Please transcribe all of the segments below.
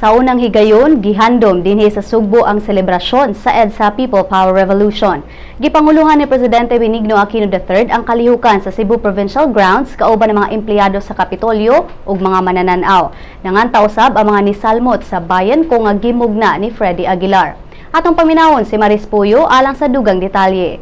Sa unang higayon, gihandom dinhi sa Sugbo ang selebrasyon sa EDSA People Power Revolution. Gipanguluhan ni Presidente Benigno Aquino III ang kalihukan sa Cebu Provincial Grounds kauban ng mga empleyado sa Kapitolyo ug mga manananaw. Nanganta usab ang mga nisalmot sa bayan ko nga gimugna ni Freddy Aguilar. Atong paminawon si Maris Puyo alang sa dugang detalye.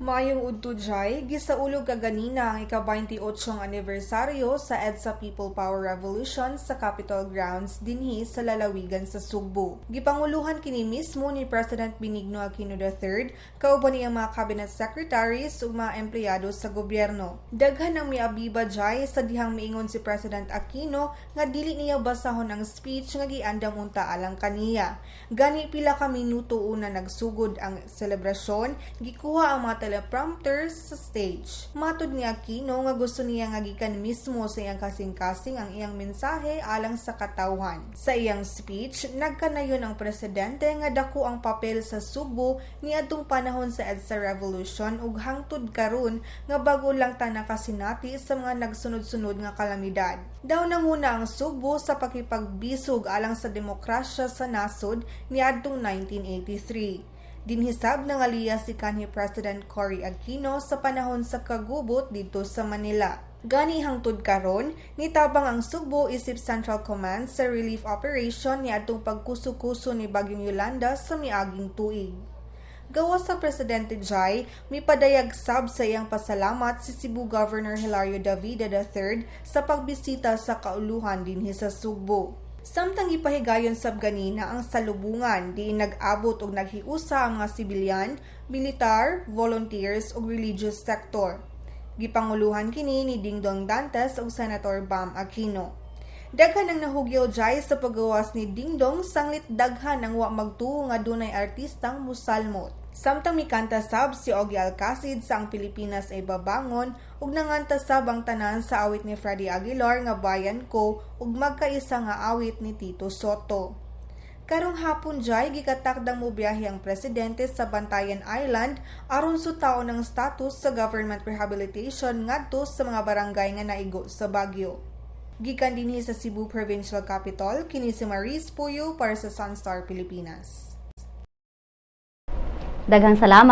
Maayong udto jay, gisaulog kaganina ang ika-28 anibersaryo sa EDSA People Power Revolution sa Capitol Grounds dinhi sa lalawigan sa Sugbo. Gipanguluhan kini mismo ni President Benigno Aquino III kauban niyang mga cabinet secretaries ug mga empleyado sa gobyerno. Daghan ang miabiba jay sa dihang miingon si President Aquino nga dili niya basahon ang speech nga giandam unta alang kaniya. Gani pila ka minuto una nagsugod ang selebrasyon, gikuha ang mga teleprompters sa stage. Matud ni Aquino nga gusto niya nga gikan mismo sa iyang kasing-kasing ang iyang mensahe alang sa katawhan. Sa iyang speech, nagkanayon ang presidente nga dako ang papel sa Sugbo niadtong panahon sa EDSA Revolution ug hangtod karon nga bago lang ta nakasinati sa mga nagsunod-sunod nga kalamidad. Daw nanguna ang Sugbo sa pakipagbisog alang sa demokrasya sa nasod niadtong 1983. Dinhisab ng aliyas si kanhi President Cory Aquino sa panahon sa kagubot dito sa Manila. Gani hangtod karon, nitabang ang Sugbo isip Central Command sa relief operation niadtong pagkuso-kuso ni Bagyong Yolanda sa miaging tuig. Gawas sa Presidente Jai, mipadayag sab sa iyang pasalamat si Cebu Governor Hilario Davida III sa pagbisita sa kauluhan dinhi sa Sugbo. Samtang ipahigayon sab ganina ang salubungan diin nag-abot og naghiusa ang mga sibilyan, militar, volunteers ug religious sector. Gipanguluhan kini ni Dingdong Dantes ug Senator Bam Aquino. Daghan ang nahugyaw jay sa paggawas ni Dingdong sanglit daghan ang wa magtuo nga dunay artistang musalmot. Samtang mikanta sab si Ogie Alcacid sa Ang Pilipinas ay Babangon ug nanganta sab ang tanan sa awit ni Freddy Aguilar nga Bayan Ko ug magkaisa nga awit ni Tito Soto. Karong hapon jay gikatakdang mobiyahe ang presidente sa Bantayan Island aron sutaon ang status sa government rehabilitation ngadto sa mga barangay nga naigo sa Baguio. Gikan dinhi sa Cebu Provincial Capital, kini si Maris Puyo para sa Sunstar Pilipinas. Daghang salamat.